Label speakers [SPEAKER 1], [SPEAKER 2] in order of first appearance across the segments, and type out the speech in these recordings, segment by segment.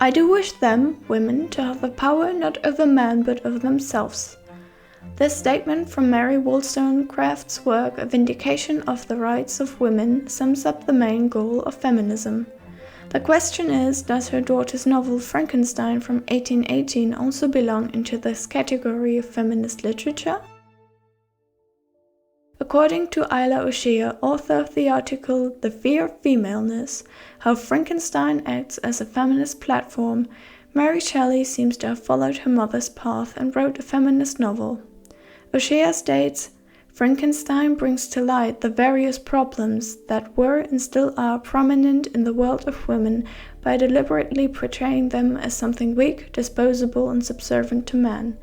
[SPEAKER 1] I do wish them, women, to have the power not over men but over themselves. This statement from Mary Wollstonecraft's work, A Vindication of the Rights of Women, sums up the main goal of feminism. The question is, does her daughter's novel Frankenstein from 1818 also belong into this category of feminist literature? According to Isla O'Shea, author of the article The Fear of Femaleness, How Frankenstein Acts as a Feminist Platform, Mary Shelley seems to have followed her mother's path and wrote a feminist novel. O'Shea states, Frankenstein brings to light the various problems that were and still are prominent in the world of women by deliberately portraying them as something weak, disposable, and subservient to man.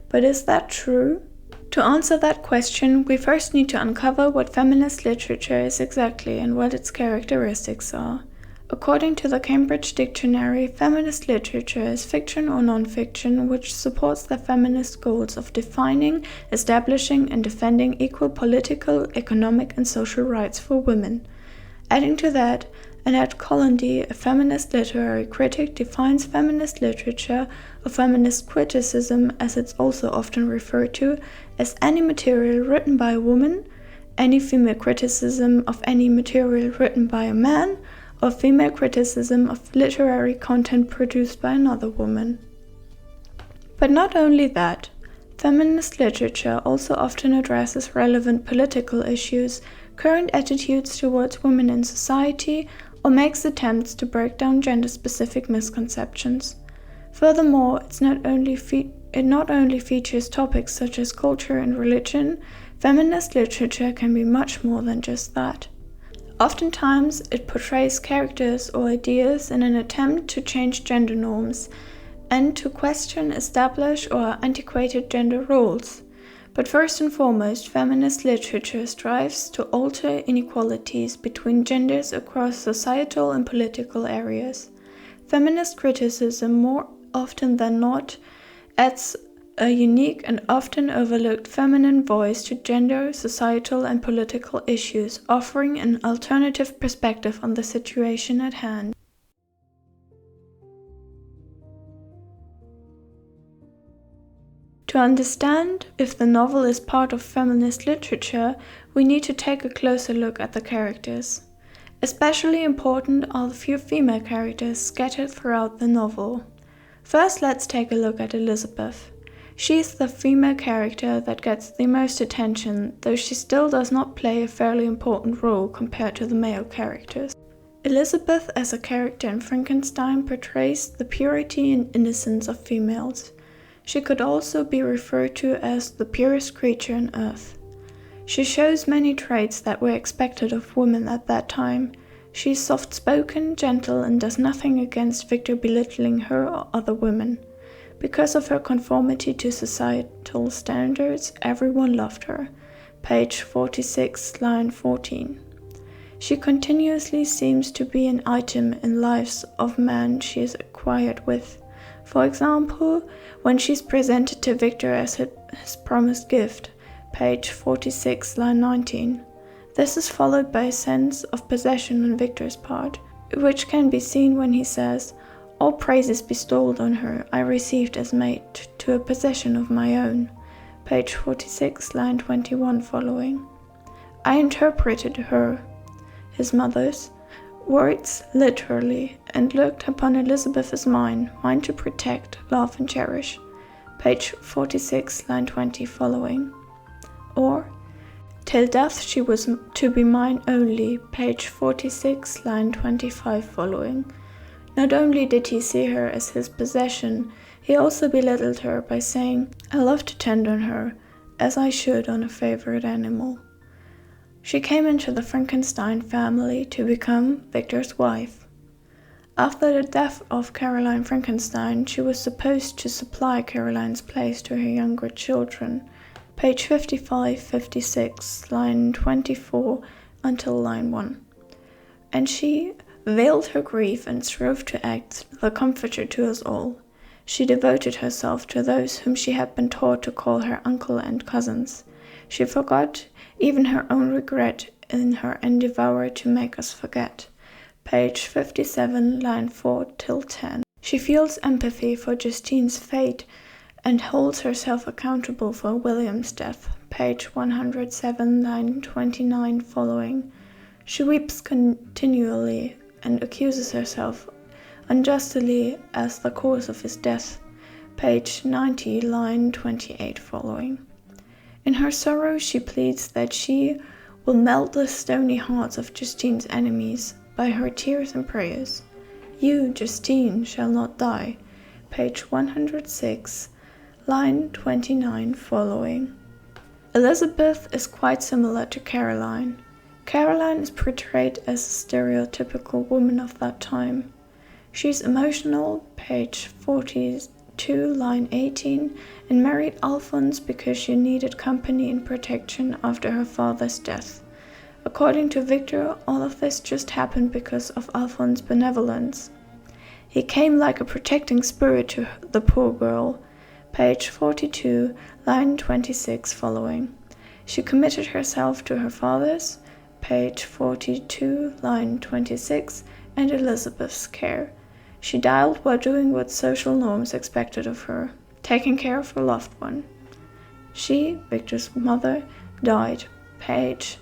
[SPEAKER 1] But is that true? To answer that question, we first need to uncover what feminist literature is exactly and what its characteristics are. According to the Cambridge Dictionary, feminist literature is fiction or non-fiction which supports the feminist goals of defining, establishing, and defending equal political, economic, and social rights for women. Adding to that, Annette Collandy, a feminist literary critic, defines feminist literature, or feminist criticism as it's also often referred to, as any material written by a woman, any female criticism of any material written by a man, or female criticism of literary content produced by another woman. But not only that, feminist literature also often addresses relevant political issues, current attitudes towards women in society, or makes attempts to break down gender-specific misconceptions. Furthermore, it not only features topics such as culture and religion, feminist literature can be much more than just that. Oftentimes, it portrays characters or ideas in an attempt to change gender norms and to question established or antiquated gender roles. But first and foremost, feminist literature strives to alter inequalities between genders across societal and political areas. Feminist criticism, more often than not, adds a unique and often overlooked feminine voice to gender, societal, and political issues, offering an alternative perspective on the situation at hand. To understand if the novel is part of feminist literature, we need to take a closer look at the characters. Especially important are the few female characters scattered throughout the novel. First, let's take a look at Elizabeth. She is the female character that gets the most attention, though she still does not play a fairly important role compared to the male characters. Elizabeth as a character in Frankenstein portrays the purity and innocence of females. She could also be referred to as the purest creature on earth. She shows many traits that were expected of women at that time. She is soft-spoken, gentle, and does nothing against Victor belittling her or other women. Because of her conformity to societal standards, everyone loved her. Page 46, line 14. She continuously seems to be an item in lives of men she is acquainted with. For example, when she's presented to Victor as his promised gift, page 46, line 19. This is followed by a sense of possession on Victor's part, which can be seen when he says, all praises bestowed on her I received as mate to a possession of my own. Page 46, line 21 following. I interpreted her, his mother's, words literally, and looked upon Elizabeth as mine to protect, love, and cherish. Page 46, line 20 following. Or, till death she was to be mine only. Page 46, line 25 following. Not only did he see her as his possession, he also belittled her by saying, I love to tend on her, as I should on a favorite animal. She came into the Frankenstein family to become Victor's wife. After the death of Caroline Frankenstein, she was supposed to supply Caroline's place to her younger children. Page 55-56, line 24 until line 1. And she veiled her grief and strove to act the comforter to us all. She devoted herself to those whom she had been taught to call her uncle and cousins. She forgot even her own regret in her endeavor to make us forget. Page 57, line 4 till 10. She feels empathy for Justine's fate and holds herself accountable for William's death, page 107, line 29 following. She weeps continually and accuses herself unjustly as the cause of his death, page 90, line 28 following. In her sorrow she pleads that she will melt the stony hearts of Justine's enemies by her tears and prayers. You, Justine, shall not die, page 106, line 29 following. Elizabeth is quite similar to Caroline. Caroline is portrayed as a stereotypical woman of that time. She's emotional, page 42, line 18, and married Alphonse because she needed company and protection after her father's death. According to Victor, all of this just happened because of Alphonse's benevolence. He came like a protecting spirit to the poor girl, page 42, line 26 following. She committed herself to her father's, page 42, line 26, and Elizabeth's care. She died while doing what social norms expected of her, taking care of her loved one. She, Victor's mother, died, page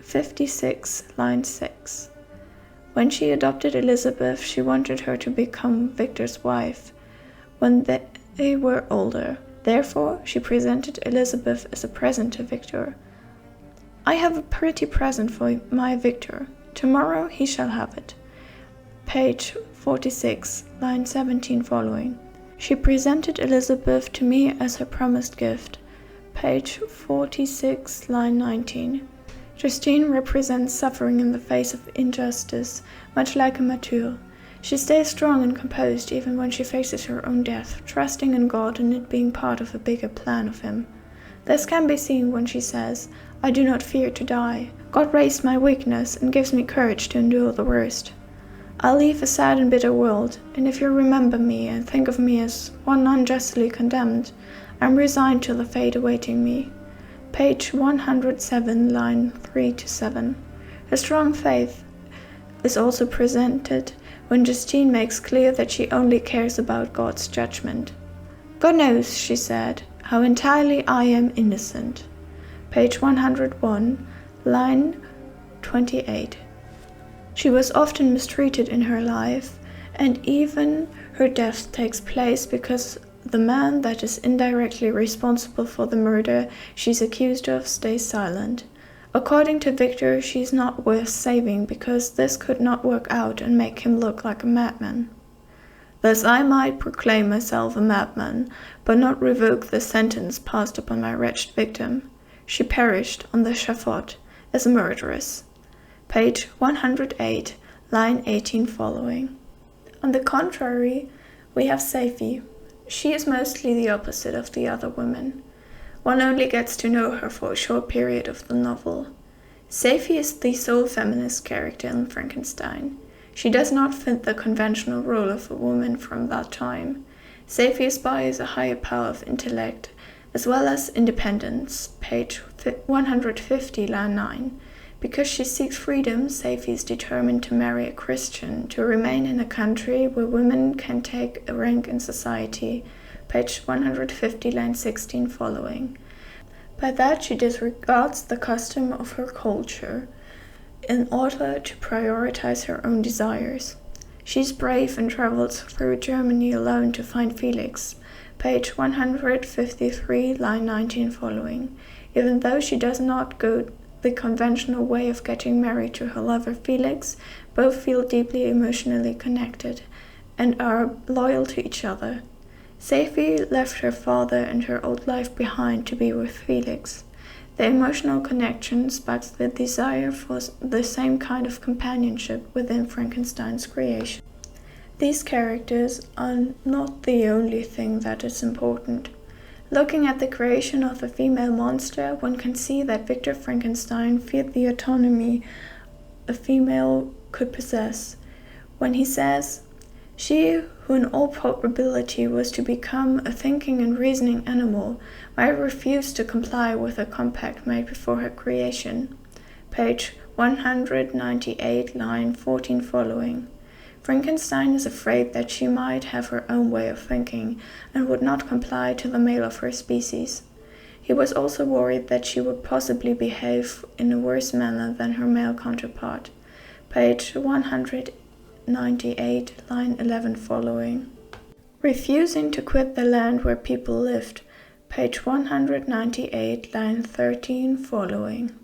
[SPEAKER 1] 56, line 6. When she adopted Elizabeth, she wanted her to become Victor's wife when they were older. Therefore, she presented Elizabeth as a present to Victor. I have a pretty present for my Victor. Tomorrow he shall have it. Page 46, line 17 following. She presented Elizabeth to me as her promised gift. Page 46, line 19. Justine represents suffering in the face of injustice, much like a martyr. She stays strong and composed even when she faces her own death, trusting in God and it being part of a bigger plan of him. This can be seen when she says, I do not fear to die. God raised my weakness and gives me courage to endure the worst. I'll leave a sad and bitter world, and if you remember me and think of me as one unjustly condemned, I'm resigned to the fate awaiting me. Page 107, line 3-7. Her strong faith is also presented when Justine makes clear that she only cares about God's judgment. God knows, she said, how entirely I am innocent. Page 101, line 28. She was often mistreated in her life, and even her death takes place because the man that is indirectly responsible for the murder she's accused of stays silent. According to Victor, she's not worth saving because this could not work out and make him look like a madman. Thus I might proclaim myself a madman, but not revoke the sentence passed upon my wretched victim. She perished on the scaffold as a murderess. Page 108, line 18 following. On the contrary, we have Safie. She is mostly the opposite of the other women. One only gets to know her for a short period of the novel. Safie is the sole feminist character in Frankenstein. She does not fit the conventional role of a woman from that time. Safie aspires a higher power of intellect, as well as independence, page 150, line 9. Because she seeks freedom, Safie is determined to marry a Christian, to remain in a country where women can take a rank in society, page 150, line 16 following. By that she disregards the custom of her culture in order to prioritize her own desires. She's brave and travels through Germany alone to find Felix, page 153, line 19 following. Even though she does not go the conventional way of getting married to her lover Felix, both feel deeply emotionally connected and are loyal to each other. Safie left her father and her old life behind to be with Felix. The emotional connection sparks the desire for the same kind of companionship within Frankenstein's creation. These characters are not the only thing that is important. Looking at the creation of the female monster, one can see that Victor Frankenstein feared the autonomy a female could possess. When he says, "She who in all probability was to become a thinking and reasoning animal might refuse to comply with a compact made before her creation." Page 198, line 14 following. Frankenstein is afraid that she might have her own way of thinking and would not comply to the male of her species. He was also worried that she would possibly behave in a worse manner than her male counterpart. Page 198, line 11 following. Refusing to quit the land where people lived. Page 198, line 13 following.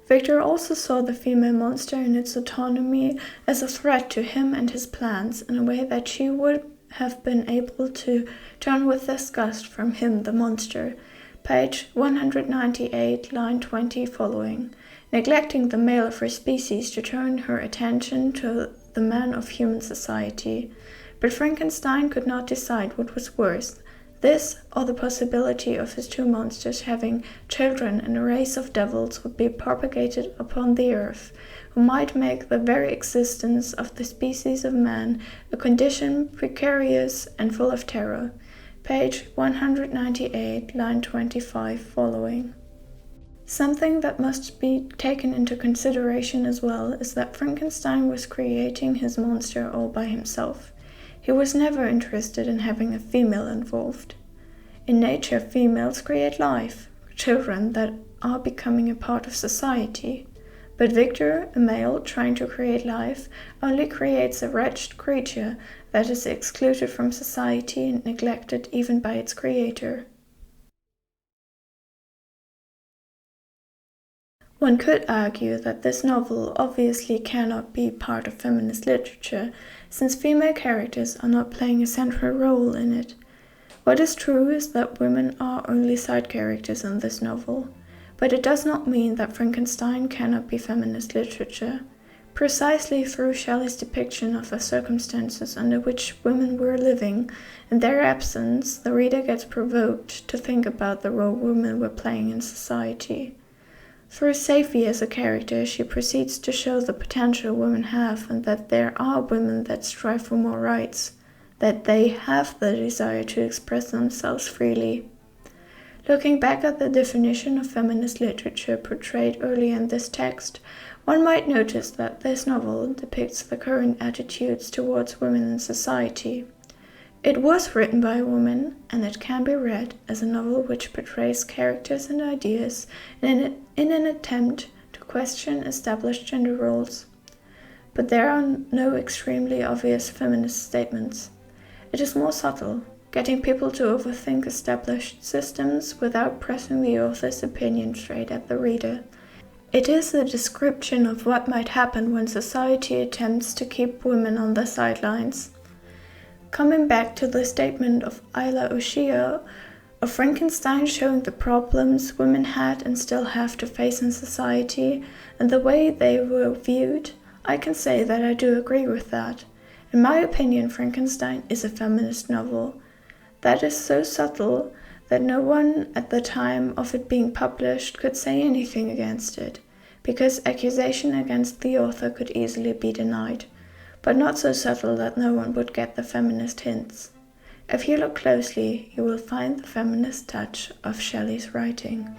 [SPEAKER 1] Victor also saw the female monster in its autonomy as a threat to him and his plans in a way that she would have been able to turn with disgust from him, the monster. Page 198, line 20 following, neglecting the male of her species to turn her attention to the man of human society. But Frankenstein could not decide what was worse, this or the possibility of his two monsters having children and a race of devils would be propagated upon the earth, who might make the very existence of the species of man a condition precarious and full of terror. Page 198, line 25 following. Something that must be taken into consideration as well is that Frankenstein was creating his monster all by himself. He was never interested in having a female involved. In nature, females create life, children that are becoming a part of society. But Victor, a male trying to create life, only creates a wretched creature that is excluded from society and neglected even by its creator. One could argue that this novel obviously cannot be part of feminist literature, since female characters are not playing a central role in it. What is true is that women are only side characters in this novel, but it does not mean that Frankenstein cannot be feminist literature. Precisely through Shelley's depiction of the circumstances under which women were living, in their absence, the reader gets provoked to think about the role women were playing in society. Through Safie as a character, she proceeds to show the potential women have and that there are women that strive for more rights, that they have the desire to express themselves freely. Looking back at the definition of feminist literature portrayed early in this text, one might notice that this novel depicts the current attitudes towards women in society. It was written by a woman, and it can be read as a novel which portrays characters and ideas in an attempt to question established gender roles. But there are no extremely obvious feminist statements. It is more subtle, getting people to overthink established systems without pressing the author's opinion straight at the reader. It is a description of what might happen when society attempts to keep women on the sidelines. Coming back to the statement of Isla O'Shea of Frankenstein showing the problems women had and still have to face in society and the way they were viewed, I can say that I do agree with that. In my opinion, Frankenstein is a feminist novel. That is so subtle that no one at the time of it being published could say anything against it, because accusation against the author could easily be denied, but not so subtle that no one would get the feminist hints. If you look closely, you will find the feminist touch of Shelley's writing.